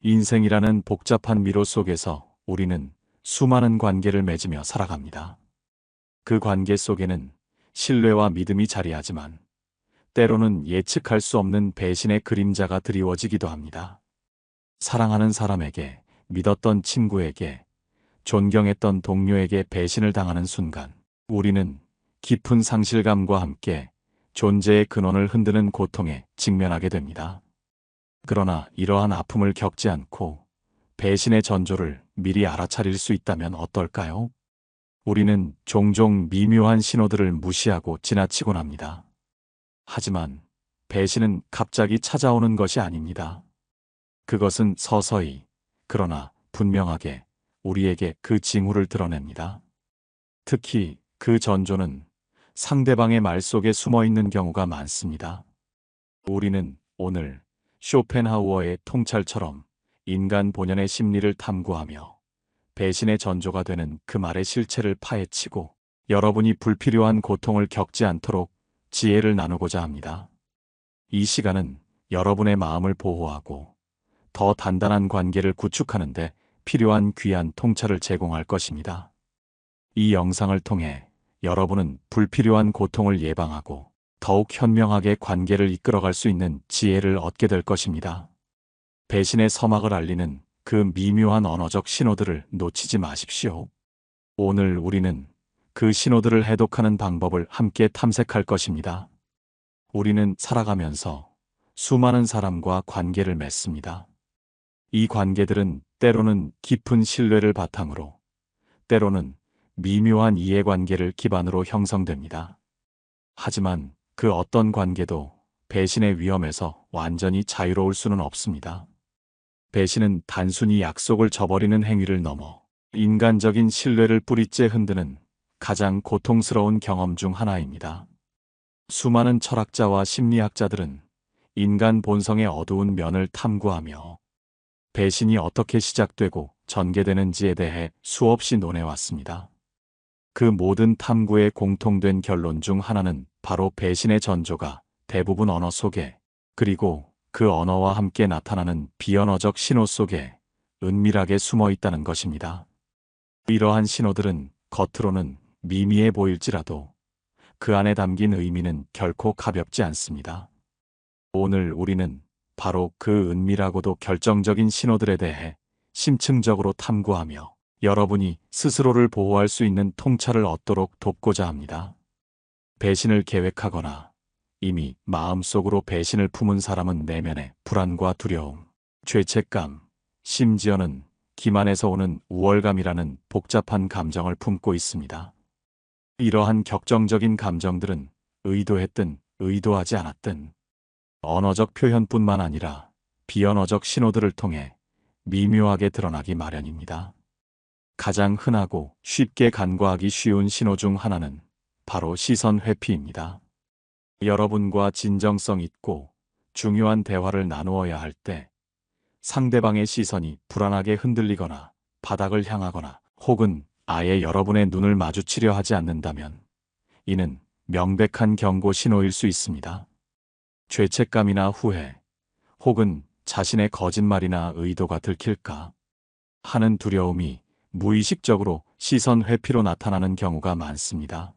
인생이라는 복잡한 미로 속에서 우리는 수많은 관계를 맺으며 살아갑니다. 그 관계 속에는 신뢰와 믿음이 자리하지만 때로는 예측할 수 없는 배신의 그림자가 드리워지기도 합니다. 사랑하는 사람에게, 믿었던 친구에게, 존경했던 동료에게 배신을 당하는 순간 우리는 깊은 상실감과 함께 존재의 근원을 흔드는 고통에 직면하게 됩니다. 그러나 이러한 아픔을 겪지 않고 배신의 전조를 미리 알아차릴 수 있다면 어떨까요? 우리는 종종 미묘한 신호들을 무시하고 지나치곤 합니다. 하지만 배신은 갑자기 찾아오는 것이 아닙니다. 그것은 서서히, 그러나 분명하게 우리에게 그 징후를 드러냅니다. 특히 그 전조는 상대방의 말 속에 숨어 있는 경우가 많습니다. 우리는 오늘 쇼펜하우어의 통찰처럼 인간 본연의 심리를 탐구하며 배신의 전조가 되는 그 말의 실체를 파헤치고 여러분이 불필요한 고통을 겪지 않도록 지혜를 나누고자 합니다. 이 시간은 여러분의 마음을 보호하고 더 단단한 관계를 구축하는 데 필요한 귀한 통찰을 제공할 것입니다. 이 영상을 통해 여러분은 불필요한 고통을 예방하고 더욱 현명하게 관계를 이끌어갈 수 있는 지혜를 얻게 될 것입니다. 배신의 서막을 알리는 그 미묘한 언어적 신호들을 놓치지 마십시오. 오늘 우리는 그 신호들을 해독하는 방법을 함께 탐색할 것입니다. 우리는 살아가면서 수많은 사람과 관계를 맺습니다. 이 관계들은 때로는 깊은 신뢰를 바탕으로, 때로는 미묘한 이해관계를 기반으로 형성됩니다. 하지만 그 어떤 관계도 배신의 위험에서 완전히 자유로울 수는 없습니다. 배신은 단순히 약속을 저버리는 행위를 넘어 인간적인 신뢰를 뿌리째 흔드는 가장 고통스러운 경험 중 하나입니다. 수많은 철학자와 심리학자들은 인간 본성의 어두운 면을 탐구하며 배신이 어떻게 시작되고 전개되는지에 대해 수없이 논해왔습니다. 그 모든 탐구의 공통된 결론 중 하나는 바로 배신의 전조가 대부분 언어 속에, 그리고 그 언어와 함께 나타나는 비언어적 신호 속에 은밀하게 숨어 있다는 것입니다. 이러한 신호들은 겉으로는 미미해 보일지라도 그 안에 담긴 의미는 결코 가볍지 않습니다. 오늘 우리는 바로 그 은밀하고도 결정적인 신호들에 대해 심층적으로 탐구하며 여러분이 스스로를 보호할 수 있는 통찰을 얻도록 돕고자 합니다. 배신을 계획하거나 이미 마음속으로 배신을 품은 사람은 내면에 불안과 두려움, 죄책감, 심지어는 기만에서 오는 우월감이라는 복잡한 감정을 품고 있습니다. 이러한 격정적인 감정들은 의도했든 의도하지 않았든 언어적 표현뿐만 아니라 비언어적 신호들을 통해 미묘하게 드러나기 마련입니다. 가장 흔하고 쉽게 간과하기 쉬운 신호 중 하나는 바로 시선 회피입니다. 여러분과 진정성 있고 중요한 대화를 나누어야 할 때 상대방의 시선이 불안하게 흔들리거나 바닥을 향하거나 혹은 아예 여러분의 눈을 마주치려 하지 않는다면 이는 명백한 경고 신호일 수 있습니다. 죄책감이나 후회, 혹은 자신의 거짓말이나 의도가 들킬까 하는 두려움이 무의식적으로 시선 회피로 나타나는 경우가 많습니다.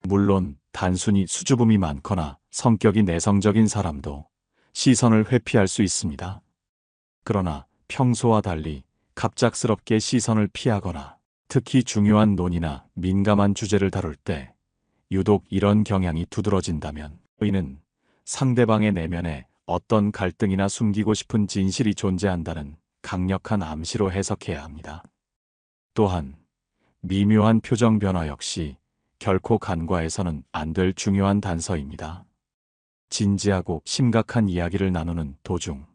물론 단순히 수줍음이 많거나 성격이 내성적인 사람도 시선을 회피할 수 있습니다. 그러나 평소와 달리 갑작스럽게 시선을 피하거나 특히 중요한 논의나 민감한 주제를 다룰 때 유독 이런 경향이 두드러진다면 이는 상대방의 내면에 어떤 갈등이나 숨기고 싶은 진실이 존재한다는 강력한 암시로 해석해야 합니다. 또한 미묘한 표정 변화 역시 결코 간과해서는 안 될 중요한 단서입니다. 진지하고 심각한 이야기를 나누는 도중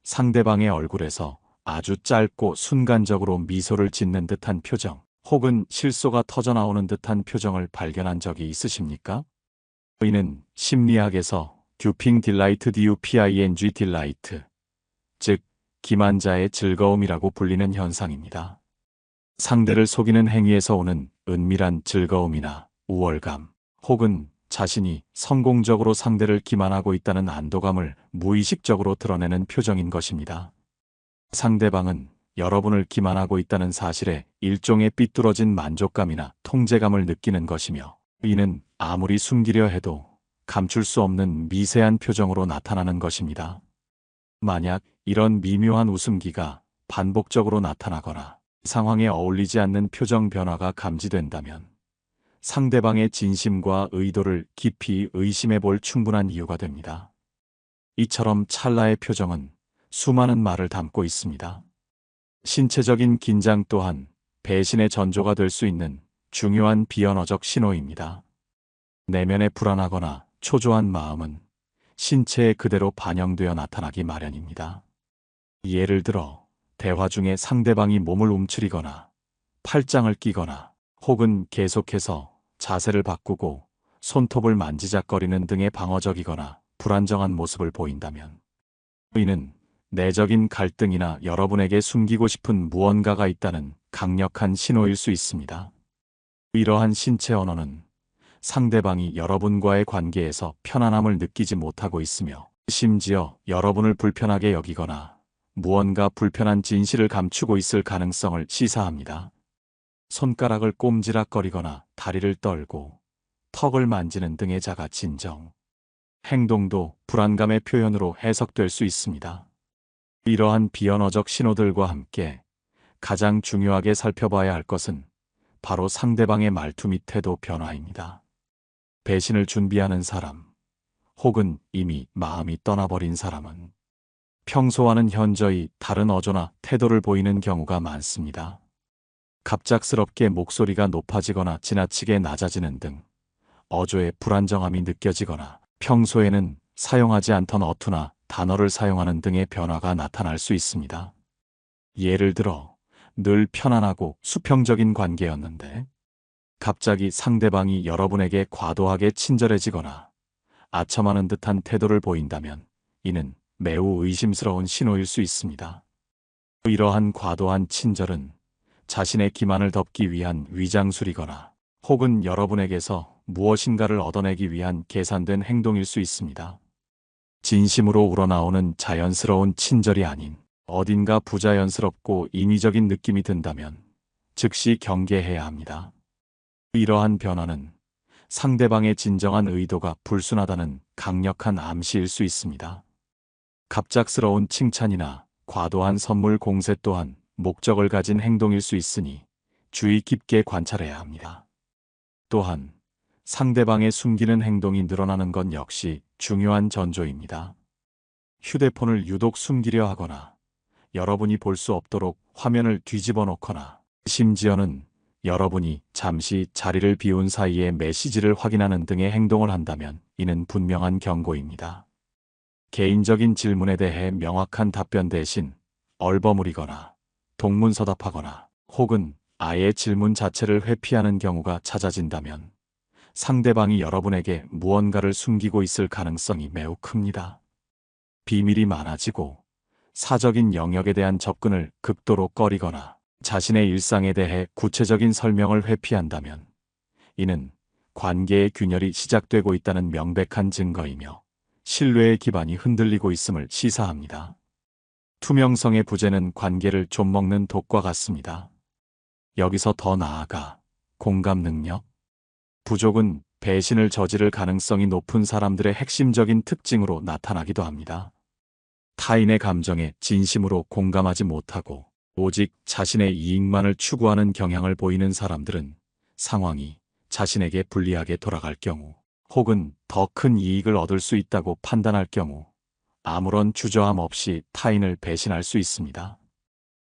상대방의 얼굴에서 아주 짧고 순간적으로 미소를 짓는 듯한 표정, 혹은 실소가 터져나오는 듯한 표정을 발견한 적이 있으십니까? 이는 심리학에서 듀핑 딜라이트 DUPING 딜라이트, 즉 기만자의 즐거움이라고 불리는 현상입니다. 상대를 속이는 행위에서 오는 은밀한 즐거움이나 우월감, 혹은 자신이 성공적으로 상대를 기만하고 있다는 안도감을 무의식적으로 드러내는 표정인 것입니다. 상대방은 여러분을 기만하고 있다는 사실에 일종의 삐뚤어진 만족감이나 통제감을 느끼는 것이며, 이는 아무리 숨기려 해도 감출 수 없는 미세한 표정으로 나타나는 것입니다. 만약 이런 미묘한 웃음기가 반복적으로 나타나거나 상황에 어울리지 않는 표정 변화가 감지된다면 상대방의 진심과 의도를 깊이 의심해 볼 충분한 이유가 됩니다. 이처럼 찰나의 표정은 수많은 말을 담고 있습니다. 신체적인 긴장 또한 배신의 전조가 될 수 있는 중요한 비언어적 신호입니다. 내면에 불안하거나 초조한 마음은 신체에 그대로 반영되어 나타나기 마련입니다. 예를 들어 대화 중에 상대방이 몸을 움츠리거나 팔짱을 끼거나 혹은 계속해서 자세를 바꾸고 손톱을 만지작거리는 등의 방어적이거나 불안정한 모습을 보인다면 이는 내적인 갈등이나 여러분에게 숨기고 싶은 무언가가 있다는 강력한 신호일 수 있습니다. 이러한 신체 언어는 상대방이 여러분과의 관계에서 편안함을 느끼지 못하고 있으며 심지어 여러분을 불편하게 여기거나 무언가 불편한 진실을 감추고 있을 가능성을 시사합니다. 손가락을 꼼지락거리거나 다리를 떨고 턱을 만지는 등의 자가 진정 행동도 불안감의 표현으로 해석될 수 있습니다. 이러한 비언어적 신호들과 함께 가장 중요하게 살펴봐야 할 것은 바로 상대방의 말투 및 태도 변화입니다. 배신을 준비하는 사람, 혹은 이미 마음이 떠나버린 사람은 평소와는 현저히 다른 어조나 태도를 보이는 경우가 많습니다. 갑작스럽게 목소리가 높아지거나 지나치게 낮아지는 등 어조의 불안정함이 느껴지거나 평소에는 사용하지 않던 어투나 단어를 사용하는 등의 변화가 나타날 수 있습니다. 예를 들어 늘 편안하고 수평적인 관계였는데 갑자기 상대방이 여러분에게 과도하게 친절해지거나 아첨하는 듯한 태도를 보인다면 이는 매우 의심스러운 신호일 수 있습니다. 이러한 과도한 친절은 자신의 기만을 덮기 위한 위장술이거나 혹은 여러분에게서 무엇인가를 얻어내기 위한 계산된 행동일 수 있습니다. 진심으로 우러나오는 자연스러운 친절이 아닌 어딘가 부자연스럽고 인위적인 느낌이 든다면 즉시 경계해야 합니다. 이러한 변화는 상대방의 진정한 의도가 불순하다는 강력한 암시일 수 있습니다. 갑작스러운 칭찬이나 과도한 선물 공세 또한 목적을 가진 행동일 수 있으니 주의 깊게 관찰해야 합니다. 또한 상대방의 숨기는 행동이 늘어나는 것 역시 중요한 전조입니다. 휴대폰을 유독 숨기려 하거나 여러분이 볼 수 없도록 화면을 뒤집어 놓거나 심지어는 여러분이 잠시 자리를 비운 사이에 메시지를 확인하는 등의 행동을 한다면 이는 분명한 경고입니다. 개인적인 질문에 대해 명확한 답변 대신 얼버무리거나 동문서답하거나 혹은 아예 질문 자체를 회피하는 경우가 잦아진다면 상대방이 여러분에게 무언가를 숨기고 있을 가능성이 매우 큽니다. 비밀이 많아지고 사적인 영역에 대한 접근을 극도로 꺼리거나 자신의 일상에 대해 구체적인 설명을 회피한다면 이는 관계의 균열이 시작되고 있다는 명백한 증거이며 신뢰의 기반이 흔들리고 있음을 시사합니다. 투명성의 부재는 관계를 좀먹는 독과 같습니다. 여기서 더 나아가 공감 능력 부족은 배신을 저지를 가능성이 높은 사람들의 핵심적인 특징으로 나타나기도 합니다. 타인의 감정에 진심으로 공감하지 못하고 오직 자신의 이익만을 추구하는 경향을 보이는 사람들은 상황이 자신에게 불리하게 돌아갈 경우 혹은 더 큰 이익을 얻을 수 있다고 판단할 경우 아무런 주저함 없이 타인을 배신할 수 있습니다.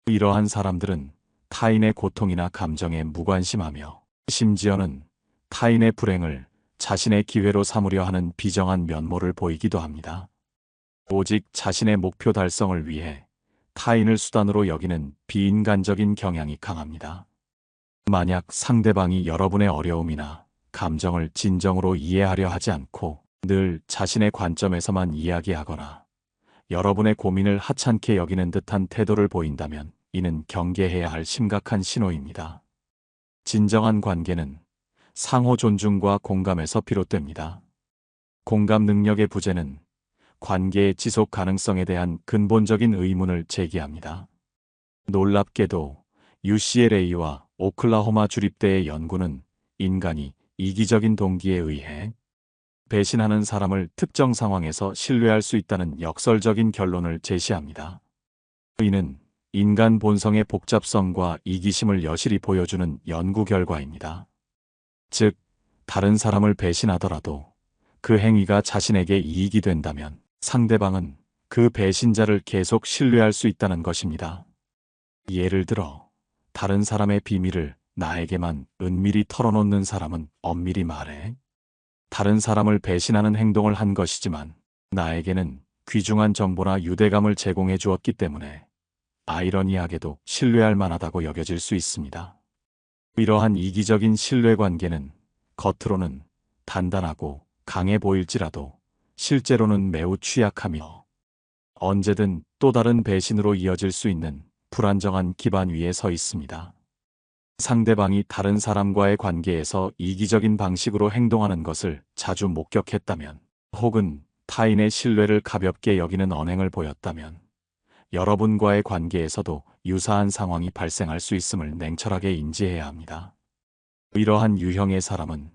이러한 사람들은 타인의 고통이나 감정에 무관심하며 심지어는 타인의 불행을 자신의 기회로 삼으려 하는 비정한 면모를 보이기도 합니다. 오직 자신의 목표 달성을 위해 타인을 수단으로 여기는 비인간적인 경향이 강합니다. 만약 상대방이 여러분의 어려움이나 감정을 진정으로 이해하려 하지 않고 늘 자신의 관점에서만 이야기하거나 여러분의 고민을 하찮게 여기는 듯한 태도를 보인다면 이는 경계해야 할 심각한 신호입니다. 진정한 관계는 상호 존중과 공감에서 비롯됩니다. 공감 능력의 부재는 관계의 지속 가능성에 대한 근본적인 의문을 제기합니다. 놀랍게도 UCLA와 오클라호마 주립대의 연구는 인간이 이기적인 동기에 의해 배신하는 사람을 특정 상황에서 신뢰할 수 있다는 역설적인 결론을 제시합니다. 이는 인간 본성의 복잡성과 이기심을 여실히 보여주는 연구 결과입니다. 즉, 다른 사람을 배신하더라도 그 행위가 자신에게 이익이 된다면 상대방은 그 배신자를 계속 신뢰할 수 있다는 것입니다. 예를 들어, 다른 사람의 비밀을 나에게만 은밀히 털어놓는 사람은 엄밀히 말해 다른 사람을 배신하는 행동을 한 것이지만 나에게는 귀중한 정보나 유대감을 제공해 주었기 때문에 아이러니하게도 신뢰할 만하다고 여겨질 수 있습니다. 이러한 이기적인 신뢰 관계는 겉으로는 단단하고 강해 보일지라도 실제로는 매우 취약하며 언제든 또 다른 배신으로 이어질 수 있는 불안정한 기반 위에 서 있습니다. 상대방이 다른 사람과의 관계에서 이기적인 방식으로 행동하는 것을 자주 목격했다면, 혹은 타인의 신뢰를 가볍게 여기는 언행을 보였다면, 여러분과의 관계에서도 유사한 상황이 발생할 수 있음을 냉철하게 인지해야 합니다. 이러한 유형의 사람은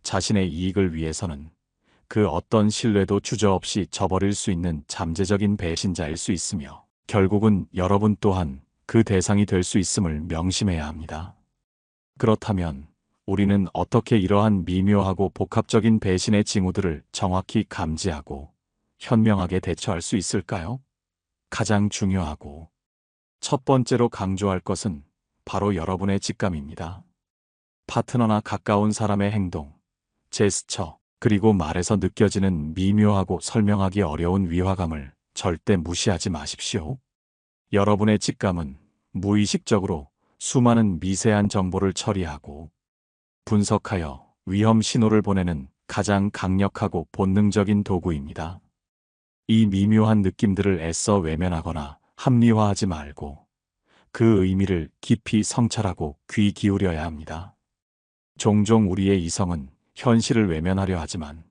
자신의 이익을 위해서는 그 어떤 신뢰도 주저없이 저버릴 수 있는 잠재적인 배신자일 수 있으며, 결국은 여러분 또한 그 대상이 될 수 있음을 명심해야 합니다. 그렇다면 우리는 어떻게 이러한 미묘하고 복합적인 배신의 징후들을 정확히 감지하고 현명하게 대처할 수 있을까요? 가장 중요하고 첫 번째로 강조할 것은 바로 여러분의 직감입니다. 파트너나 가까운 사람의 행동, 제스처, 그리고 말에서 느껴지는 미묘하고 설명하기 어려운 위화감을 절대 무시하지 마십시오. 여러분의 직감은 무의식적으로 수많은 미세한 정보를 처리하고 분석하여 위험 신호를 보내는 가장 강력하고 본능적인 도구입니다. 이 미묘한 느낌들을 애써 외면하거나 합리화하지 말고 그 의미를 깊이 성찰하고 귀 기울여야 합니다. 종종 우리의 이성은 현실을 외면하려 하지만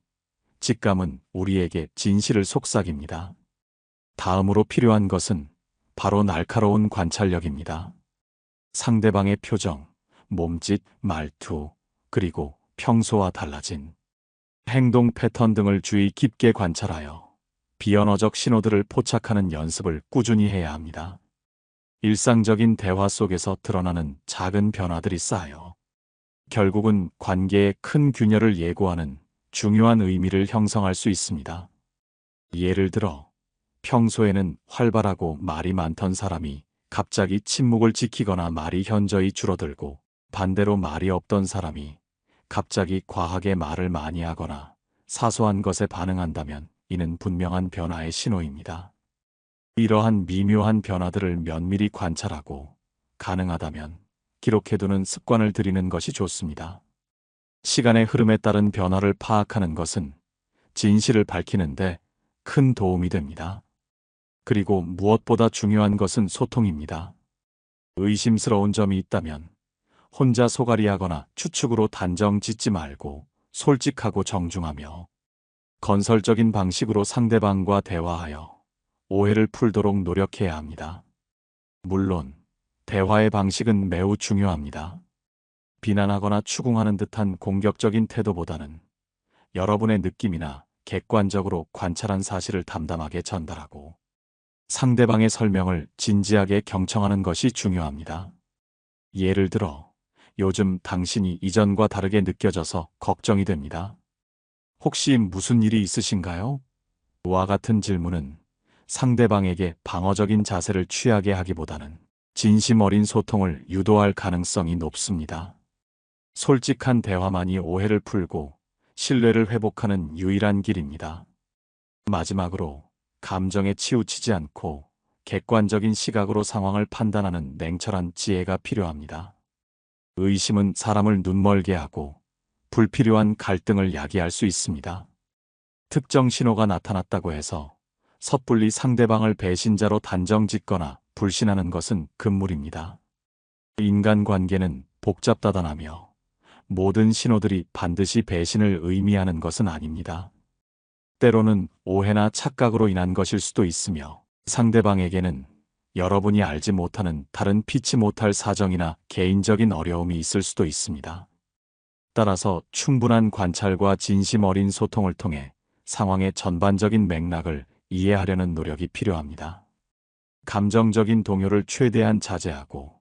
직감은 우리에게 진실을 속삭입니다. 다음으로 필요한 것은 바로 날카로운 관찰력입니다. 상대방의 표정, 몸짓, 말투, 그리고 평소와 달라진 행동 패턴 등을 주의 깊게 관찰하여 비언어적 신호들을 포착하는 연습을 꾸준히 해야 합니다. 일상적인 대화 속에서 드러나는 작은 변화들이 쌓여 결국은 관계의 큰 균열을 예고하는 중요한 의미를 형성할 수 있습니다. 예를 들어, 평소에는 활발하고 말이 많던 사람이 갑자기 침묵을 지키거나 말이 현저히 줄어들고, 반대로 말이 없던 사람이 갑자기 과하게 말을 많이 하거나 사소한 것에 반응한다면 이는 분명한 변화의 신호입니다. 이러한 미묘한 변화들을 면밀히 관찰하고 가능하다면 기록해두는 습관을 들이는 것이 좋습니다. 시간의 흐름에 따른 변화를 파악하는 것은 진실을 밝히는데 큰 도움이 됩니다. 그리고 무엇보다 중요한 것은 소통입니다. 의심스러운 점이 있다면 혼자 소갈이하거나 추측으로 단정 짓지 말고 솔직하고 정중하며 건설적인 방식으로 상대방과 대화하여 오해를 풀도록 노력해야 합니다. 물론 대화의 방식은 매우 중요합니다. 비난하거나 추궁하는 듯한 공격적인 태도보다는 여러분의 느낌이나 객관적으로 관찰한 사실을 담담하게 전달하고 상대방의 설명을 진지하게 경청하는 것이 중요합니다. 예를 들어, 요즘 당신이 이전과 다르게 느껴져서 걱정이 됩니다. 혹시 무슨 일이 있으신가요? 와 같은 질문은 상대방에게 방어적인 자세를 취하게 하기보다는 진심 어린 소통을 유도할 가능성이 높습니다. 솔직한 대화만이 오해를 풀고 신뢰를 회복하는 유일한 길입니다. 마지막으로, 감정에 치우치지 않고 객관적인 시각으로 상황을 판단하는 냉철한 지혜가 필요합니다. 의심은 사람을 눈멀게 하고 불필요한 갈등을 야기할 수 있습니다. 특정 신호가 나타났다고 해서 섣불리 상대방을 배신자로 단정짓거나 불신하는 것은 금물입니다. 인간관계는 복잡다단하며 모든 신호들이 반드시 배신을 의미하는 것은 아닙니다. 때로는 오해나 착각으로 인한 것일 수도 있으며 상대방에게는 여러분이 알지 못하는 다른 피치 못할 사정이나 개인적인 어려움이 있을 수도 있습니다. 따라서 충분한 관찰과 진심 어린 소통을 통해 상황의 전반적인 맥락을 이해하려는 노력이 필요합니다. 감정적인 동요를 최대한 자제하고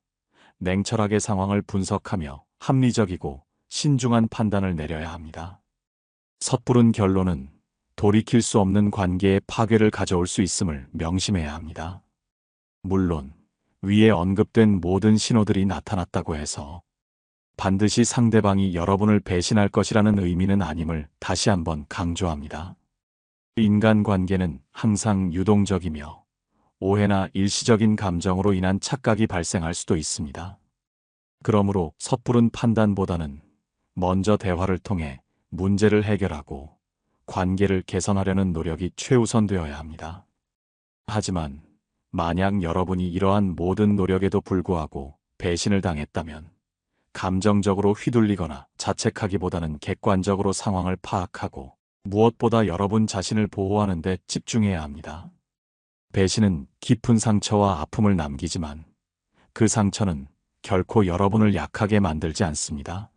냉철하게 상황을 분석하며 합리적이고 신중한 판단을 내려야 합니다. 섣부른 결론은 돌이킬 수 없는 관계의 파괴를 가져올 수 있음을 명심해야 합니다. 물론 위에 언급된 모든 신호들이 나타났다고 해서 반드시 상대방이 여러분을 배신할 것이라는 의미는 아님을 다시 한번 강조합니다. 인간관계는 항상 유동적이며 오해나 일시적인 감정으로 인한 착각이 발생할 수도 있습니다. 그러므로 섣부른 판단보다는 먼저 대화를 통해 문제를 해결하고 관계를 개선하려는 노력이 최우선되어야 합니다. 하지만 만약 여러분이 이러한 모든 노력에도 불구하고 배신을 당했다면 감정적으로 휘둘리거나 자책하기보다는 객관적으로 상황을 파악하고 무엇보다 여러분 자신을 보호하는 데 집중해야 합니다. 배신은 깊은 상처와 아픔을 남기지만 그 상처는 결코 여러분을 약하게 만들지 않습니다.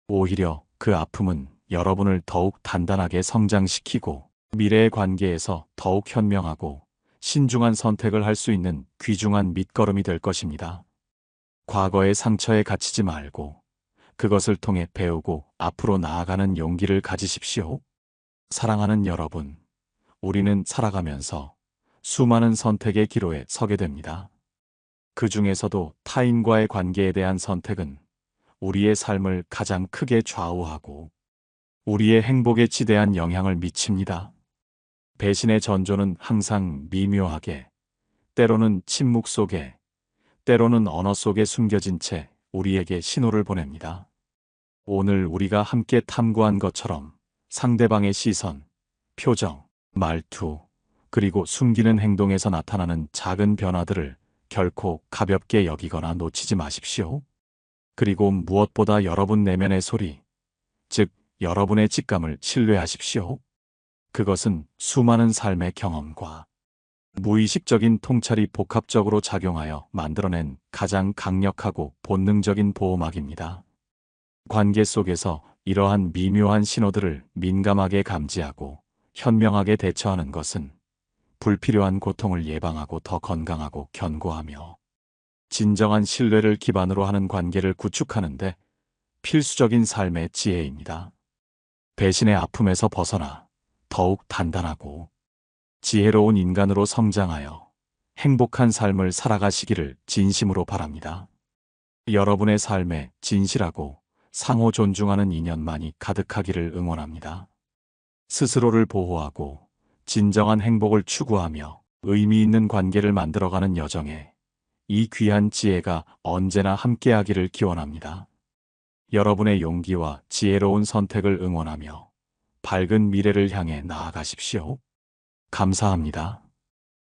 오히려 그 아픔은 여러분을 더욱 단단하게 성장시키고 미래의 관계에서 더욱 현명하고 신중한 선택을 할 수 있는 귀중한 밑거름이 될 것입니다. 과거의 상처에 갇히지 말고 그것을 통해 배우고 앞으로 나아가는 용기를 가지십시오. 사랑하는 여러분, 우리는 살아가면서 수많은 선택의 기로에 서게 됩니다. 그 중에서도 타인과의 관계에 대한 선택은 우리의 삶을 가장 크게 좌우하고 우리의 행복에 지대한 영향을 미칩니다. 배신의 전조는 항상 미묘하게, 때로는 침묵 속에, 때로는 언어 속에 숨겨진 채 우리에게 신호를 보냅니다. 오늘 우리가 함께 탐구한 것처럼 상대방의 시선, 표정, 말투, 그리고 숨기는 행동에서 나타나는 작은 변화들을 결코 가볍게 여기거나 놓치지 마십시오. 그리고 무엇보다 여러분 내면의 소리, 즉 여러분의 직감을 신뢰하십시오. 그것은 수많은 삶의 경험과 무의식적인 통찰이 복합적으로 작용하여 만들어낸 가장 강력하고 본능적인 보호막입니다. 관계 속에서 이러한 미묘한 신호들을 민감하게 감지하고 현명하게 대처하는 것은 불필요한 고통을 예방하고 더 건강하고 견고하며 진정한 신뢰를 기반으로 하는 관계를 구축하는 데 필수적인 삶의 지혜입니다. 배신의 아픔에서 벗어나 더욱 단단하고 지혜로운 인간으로 성장하여 행복한 삶을 살아가시기를 진심으로 바랍니다. 여러분의 삶에 진실하고 상호 존중하는 인연만이 가득하기를 응원합니다. 스스로를 보호하고 진정한 행복을 추구하며 의미 있는 관계를 만들어가는 여정에 이 귀한 지혜가 언제나 함께하기를 기원합니다. 여러분의 용기와 지혜로운 선택을 응원하며 밝은 미래를 향해 나아가십시오. 감사합니다.